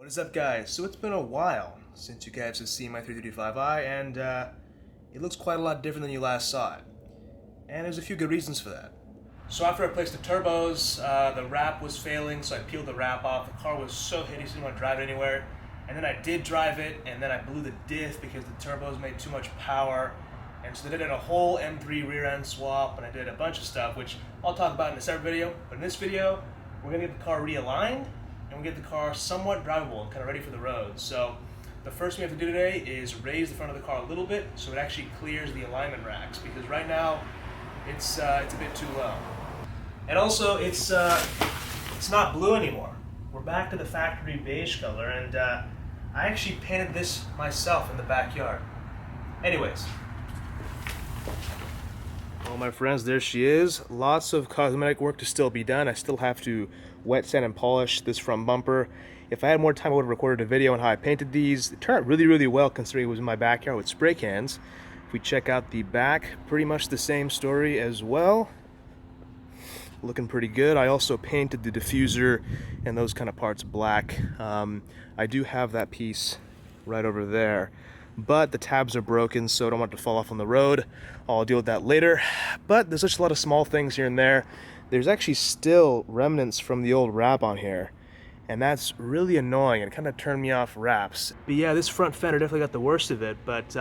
What is up, guys? So it's been a while since you guys have seen my 335i, and it looks quite a lot different than you last saw it. And there's a few good reasons for that. So after I replaced the turbos, the wrap was failing, so I peeled the wrap off. The car was so hideous, I didn't want to drive it anywhere. And then I did drive it, and then I blew the diff because the turbos made too much power. And so they did a whole M3 rear end swap, and I did a bunch of stuff, which I'll talk about in a separate video. But in this video, we're gonna get the car realigned, and we'll get the car somewhat drivable and kind of ready for the road. So the first thing we have to do today is raise the front of the car a little bit so it actually clears the alignment racks, because right now it's a bit too low. And also it's not blue anymore. We're back to the factory beige color, and I actually painted this myself in the backyard. Anyways. Well, my friends, there she is. Lots of cosmetic work to still be done. I still have to wet sand and polish this front bumper. If I had more time, I would have recorded a video on how I painted these. It turned out really, really well considering it was in my backyard with spray cans. If we check out the back, pretty much the same story as well. Looking pretty good. I also painted the diffuser and those kind of parts black. I do have that piece right over there, but the tabs are broken, so I don't want it to fall off on the road. I'll deal with that later. But there's such a lot of small things here and there. There's actually still remnants from the old wrap on here, and that's really annoying and kind of turned me off wraps. But yeah, this front fender definitely got the worst of it, but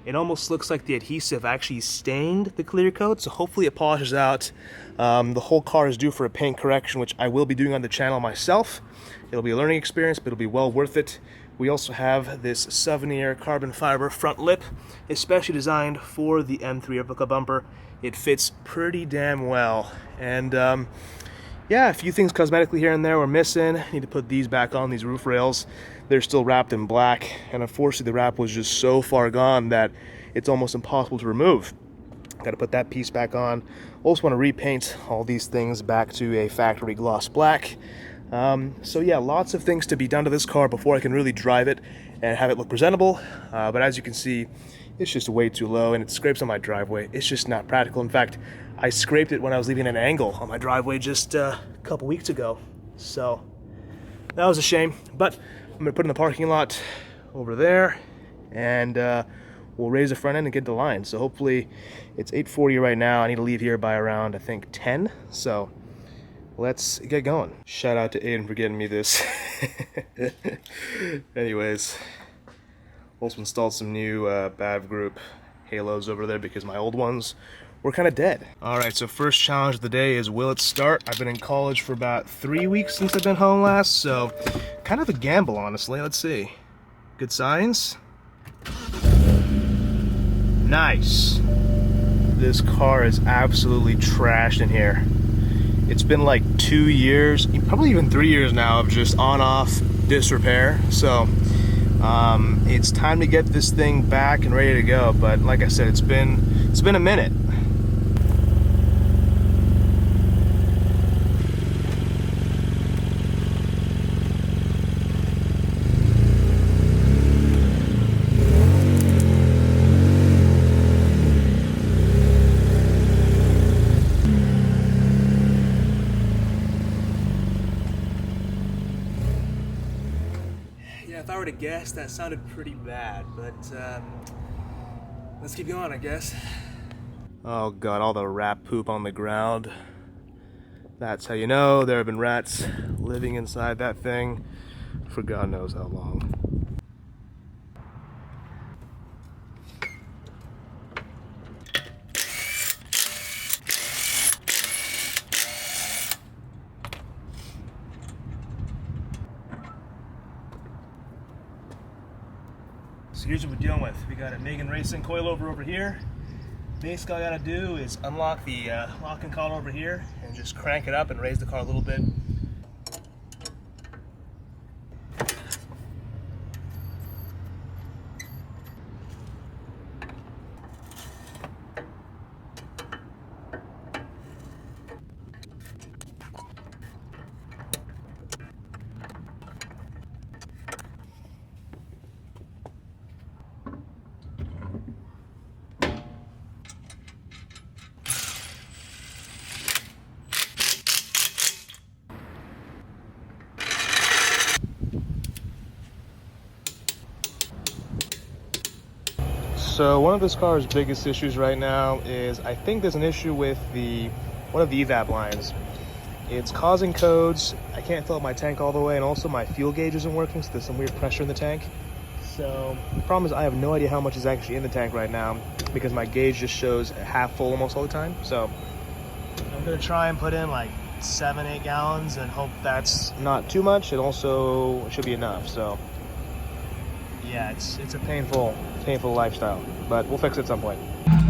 it almost looks like the adhesive actually stained the clear coat, so hopefully it polishes out. The whole car is due for a paint correction, which I will be doing on the channel myself. It'll be a learning experience, but it'll be well worth it. We also have this souvenir carbon fiber front lip, especially designed for the M3 replica bumper. It fits pretty damn well. And yeah, a few things cosmetically here and there we're missing. Need to put these back on, these roof rails. They're still wrapped in black, and unfortunately the wrap was just so far gone that it's almost impossible to remove. Got to put that piece back on. Also want to repaint all these things back to a factory gloss black. So yeah, lots of things to be done to this car before I can really drive it and have it look presentable. But as you can see, it's just way too low, and it scrapes on my driveway. It's just not practical. In fact, I scraped it when I was leaving an angle on my driveway just a couple weeks ago. So that was a shame, but I'm gonna put it in the parking lot over there, and we'll raise the front end and get the line. So hopefully it's 8:40 right now. I need to leave here by around, I think, 10. So let's get going. Shout out to Aiden for getting me this. Anyways, also installed some new BAV group halos over there because my old ones were kind of dead. All right, so first challenge of the day is, will it start? I've been in college for about 3 weeks since I've been home last, so kind of a gamble, honestly. Let's see. Good signs. Nice. This car is absolutely trashed in here. It's been like 2 years, probably even 3 years now, of just on-off disrepair. So it's time to get this thing back and ready to go. But like I said, it's been a minute. If I were to guess, that sounded pretty bad, but let's keep going, I guess. Oh god, all the rat poop on the ground. That's how you know there have been rats living inside that thing for God knows how long. So here's what we're dealing with. We got a Megan Racing coilover over here. Basically all I gotta do is unlock the lock and collar over here and just crank it up and raise the car a little bit. So one of this car's biggest issues right now is I think there's an issue with one of the evap lines. It's causing codes. I can't fill up my tank all the way, and also my fuel gauge isn't working, so there's some weird pressure in the tank. So the problem is I have no idea how much is actually in the tank right now because my gauge just shows half full almost all the time. So I'm gonna try and put in like 7-8 gallons and hope that's not too much. It also should be enough. So yeah, it's a painful lifestyle, but we'll fix it at some point.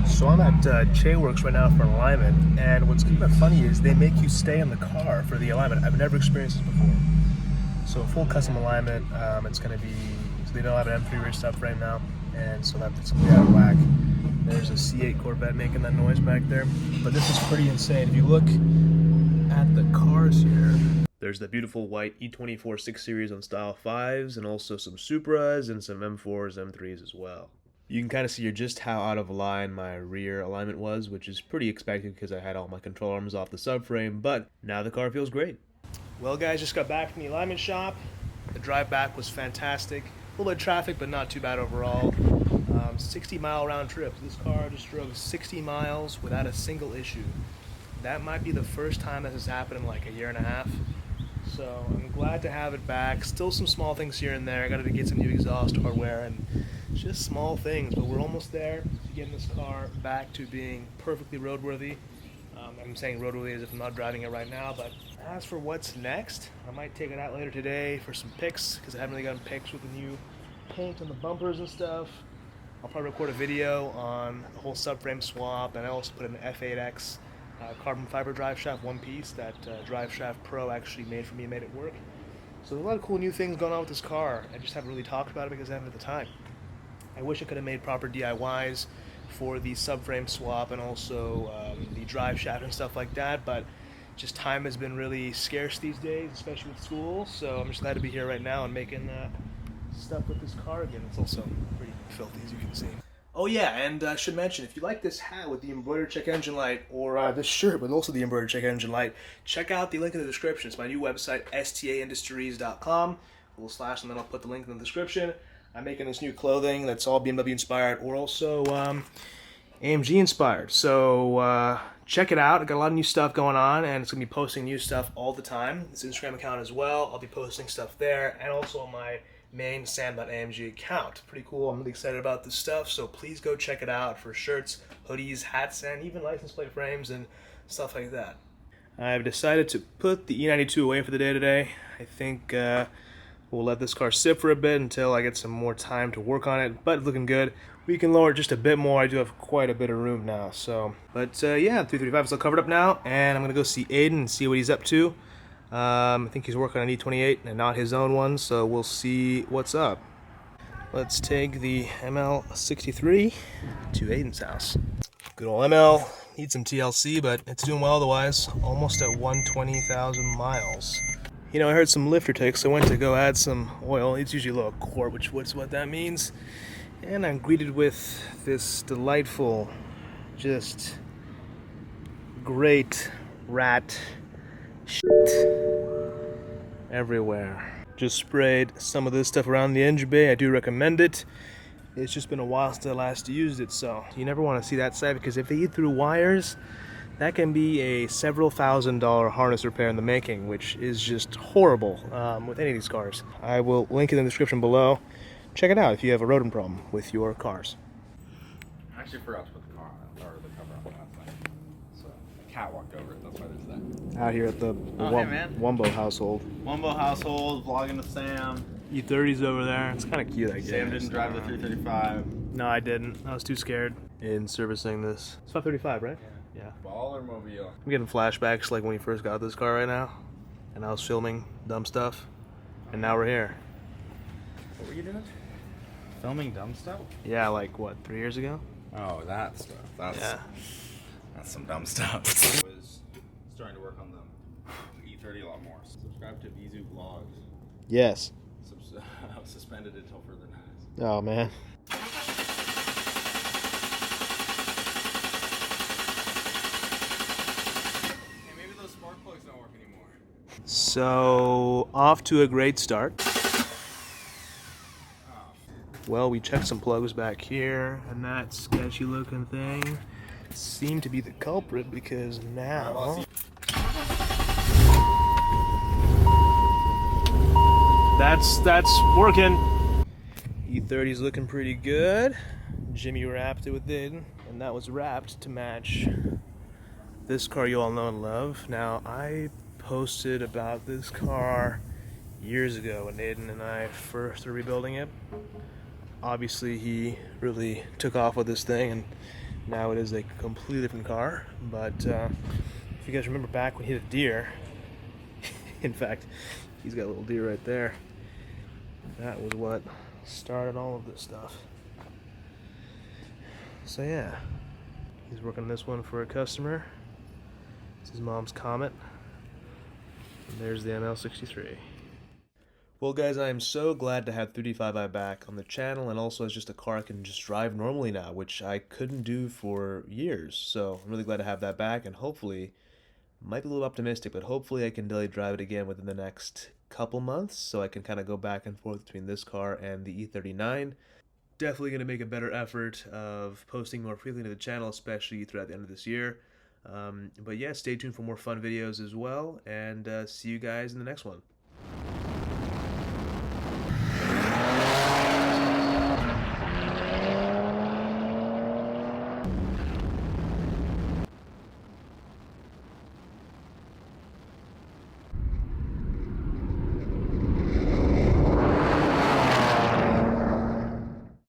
So I'm at Chewerks right now for alignment, and what's kind of funny is they make you stay in the car for the alignment. I've never experienced this before. So full custom alignment, it's going to be, so they don't have an M3 rear subframe now, and so that's going to be out of whack. There's a C8 Corvette making that noise back there, but this is pretty insane. If you look at the cars here, there's the beautiful white E94 6 Series on Style 5s, and also some Supras and some M4s, M3s as well. You can kind of see just how out of line my rear alignment was, which is pretty expected because I had all my control arms off the subframe, but now the car feels great. Well guys, just got back from the alignment shop. The drive back was fantastic. A little bit of traffic, but not too bad overall. 60-mile round trip. This car just drove 60 miles without a single issue. That might be the first time that has happened in like a year and a half. So I'm glad to have it back. Still some small things here and there. I got to get some new exhaust hardware and just small things, but we're almost there to getting this car back to being perfectly roadworthy. I'm saying roadworthy as if I'm not driving it right now, but as for what's next, I might take it out later today for some pics because I haven't really gotten pics with the new paint on the bumpers and stuff. I'll probably record a video on the whole subframe swap, and I also put an F8X carbon fiber drive shaft one piece that Drive Shaft Pro actually made for me and made it work. So there's a lot of cool new things going on with this car. I just haven't really talked about it because I haven't at the time. I wish I could have made proper DIYs for the subframe swap and also the drive shaft and stuff like that, but just time has been really scarce these days, especially with school, so I'm just glad to be here right now and making stuff with this car again. It's also pretty filthy, as you can see. Oh yeah, and I should mention, if you like this hat with the embroidered check engine light, or this shirt with also the embroidered check engine light, check out the link in the description. It's my new website, staindustries.com, / and then I'll put the link in the description. I'm making this new clothing that's all BMW inspired, or also AMG inspired. So check it out. I got a lot of new stuff going on, and it's gonna be posting new stuff all the time. It's an Instagram account as well. I'll be posting stuff there, and also on my main sam.amg account. Pretty cool. I'm really excited about this stuff, so please go check it out for shirts, hoodies, hats, and even license plate frames and stuff like that. I've decided to put the E92 away for the day today. I think we'll let this car sit for a bit until I get some more time to work on it, but it's looking good. We can lower it just a bit more. I do have quite a bit of room now, so. But yeah, 335 is all covered up now, and I'm gonna go see Aiden and see what he's up to. I think he's working on an E28 and not his own one, so we'll see what's up. Let's take the ML63 to Aiden's house. Good old ML, needs some TLC, but it's doing well otherwise. Almost at 120,000 miles. You know, I heard some lifter ticks, so I went to go add some oil. It's usually a little quart, which is what that means. And I'm greeted with this delightful, just great rat shit everywhere. Just sprayed some of this stuff around the engine bay. I do recommend it. It's just been a while since I last used it, so you never want to see that side, because if they eat through wires, that can be a several $1,000 harness repair in the making, which is just horrible with any of these cars. I will link it in the description below. Check it out if you have a rodent problem with your cars. I actually forgot to put the cover on last night. So the cat walked over it, that's why there's that. Out here at the Wumbo household. Wumbo household, vlogging with Sam. E30's over there. It's kind of cute, I guess. Sam didn't drive the 335. No, I didn't. I was too scared in servicing this. It's 535, right? Yeah. Ball or mobile? I'm getting flashbacks like when we first got this car right now. And I was filming dumb stuff. And now we're here. What were you doing? Filming dumb stuff? Yeah, like what, 3 years ago? Oh, that stuff. That's some dumb stuff. I was starting to work on the E30 a lot more. Subscribe to Vizu Vlogs. Yes. Suspended until further notice. Oh, man. Hey, maybe those spark plugs don't work anymore. So, off to a great start. Well, we checked some plugs back here, and that sketchy looking thing seemed to be the culprit because now that's working. E30's looking pretty good. Jimmy wrapped it with Aiden, and that was wrapped to match this car you all know and love. Now, I posted about this car years ago when Aiden and I first were rebuilding it. Obviously, he really took off with this thing, and now it is a completely different car. But if you guys remember back when he hit a deer, in fact, he's got a little deer right there. That was what started all of this stuff. So yeah, he's working on this one for a customer. It's his mom's Comet. And there's the ML63. Well guys, I am so glad to have 335i back on the channel, and also as just a car I can just drive normally now, which I couldn't do for years. So I'm really glad to have that back, and hopefully, might be a little optimistic, but hopefully I can daily drive it again within the next couple months, so I can kind of go back and forth between this car and the E39. Definitely going to make a better effort of posting more frequently to the channel, especially throughout the end of this year. But yeah, stay tuned for more fun videos as well, and see you guys in the next one.